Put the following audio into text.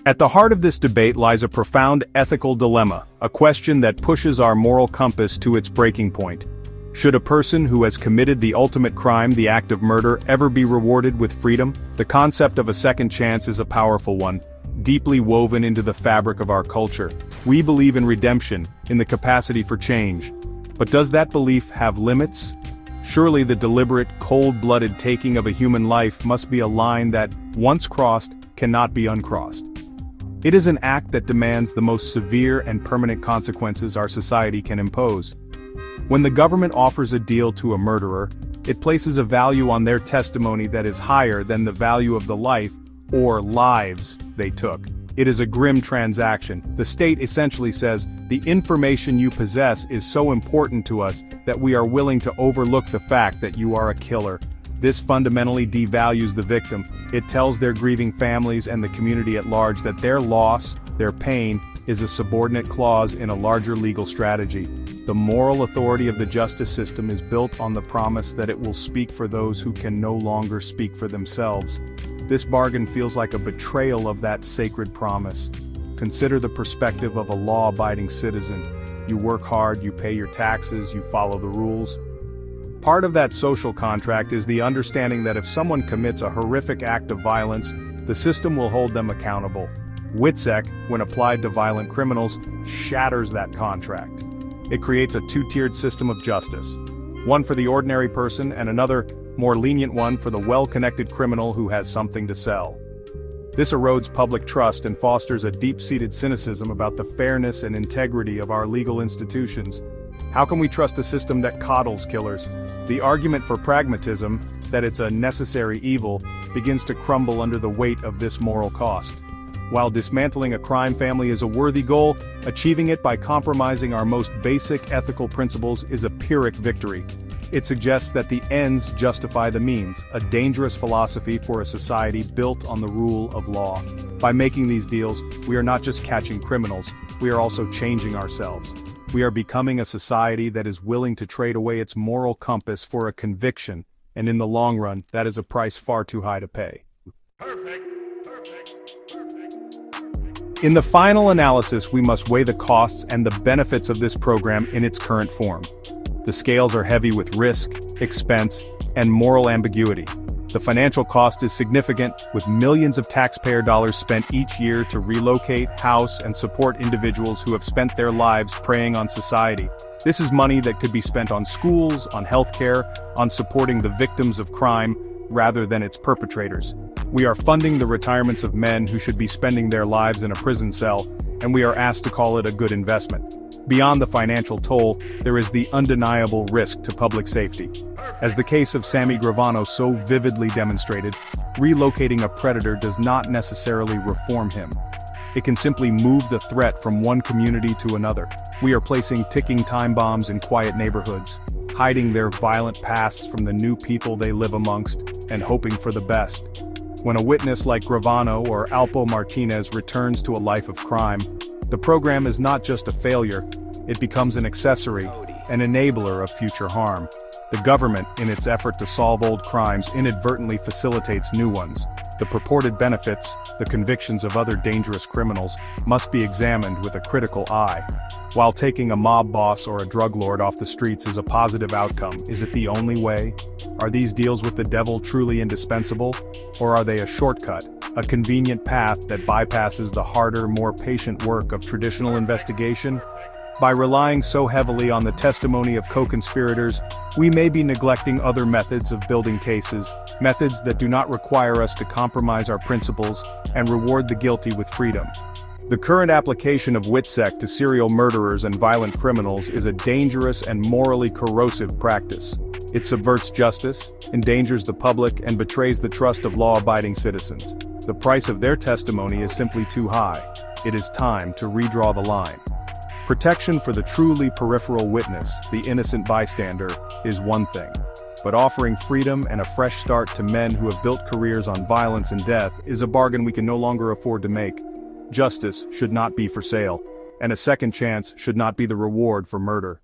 At the heart of this debate lies a profound ethical dilemma, a question that pushes our moral compass to its breaking point. Should a person who has committed the ultimate crime, the act of murder, ever be rewarded with freedom? The concept of a second chance is a powerful one, deeply woven into the fabric of our culture. We believe in redemption, in the capacity for change. But does that belief have limits? Surely the deliberate, cold-blooded taking of a human life must be a line that, once crossed, cannot be uncrossed. It is an act that demands the most severe and permanent consequences our society can impose. When the government offers a deal to a murderer, it places a value on their testimony that is higher than the value of the life, or lives, they took. It is a grim transaction. The state essentially says, the information you possess is so important to us that we are willing to overlook the fact that you are a killer. This fundamentally devalues the victim. It tells their grieving families and the community at large that their loss, their pain, is a subordinate clause in a larger legal strategy. The moral authority of the justice system is built on the promise that it will speak for those who can no longer speak for themselves. This bargain feels like a betrayal of that sacred promise. Consider the perspective of a law-abiding citizen. You work hard, you pay your taxes, you follow the rules. Part of that social contract is the understanding that if someone commits a horrific act of violence, the system will hold them accountable. WITSEC, when applied to violent criminals, shatters that contract. It creates a two-tiered system of justice. One for the ordinary person and another, more lenient one for the well-connected criminal who has something to sell. This erodes public trust and fosters a deep-seated cynicism about the fairness and integrity of our legal institutions. How can we trust a system that coddles killers? The argument for pragmatism, that it's a necessary evil, begins to crumble under the weight of this moral cost. While dismantling a crime family is a worthy goal, achieving it by compromising our most basic ethical principles is a Pyrrhic victory. It suggests that the ends justify the means, a dangerous philosophy for a society built on the rule of law. By making these deals, we are not just catching criminals, we are also changing ourselves. We are becoming a society that is willing to trade away its moral compass for a conviction, and in the long run, that is a price far too high to pay. In the final analysis, we must weigh the costs and the benefits of this program in its current form. The scales are heavy with risk, expense, and moral ambiguity. The financial cost is significant, with millions of taxpayer dollars spent each year to relocate, house, and support individuals who have spent their lives preying on society. This is money that could be spent on schools, on healthcare, on supporting the victims of crime, rather than its perpetrators. We are funding the retirements of men who should be spending their lives in a prison cell, and we are asked to call it a good investment. Beyond the financial toll, there is the undeniable risk to public safety. As the case of Sammy Gravano so vividly demonstrated, relocating a predator does not necessarily reform him. It can simply move the threat from one community to another. We are placing ticking time bombs in quiet neighborhoods, hiding their violent pasts from the new people they live amongst, and hoping for the best. When a witness like Gravano or Alpo Martinez returns to a life of crime, the program is not just a failure, it becomes an accessory, an enabler of future harm. The government, in its effort to solve old crimes, inadvertently facilitates new ones. The purported benefits, the convictions of other dangerous criminals, must be examined with a critical eye. While taking a mob boss or a drug lord off the streets is a positive outcome, is it the only way? Are these deals with the devil truly indispensable? Or are they a shortcut, a convenient path that bypasses the harder, more patient work of traditional investigation? By relying so heavily on the testimony of co-conspirators, we may be neglecting other methods of building cases, methods that do not require us to compromise our principles and reward the guilty with freedom. The current application of WITSEC to serial murderers and violent criminals is a dangerous and morally corrosive practice. It subverts justice, endangers the public, and betrays the trust of law-abiding citizens. The price of their testimony is simply too high. It is time to redraw the line. Protection for the truly peripheral witness, the innocent bystander, is one thing. But offering freedom and a fresh start to men who have built careers on violence and death is a bargain we can no longer afford to make. Justice should not be for sale, and a second chance should not be the reward for murder.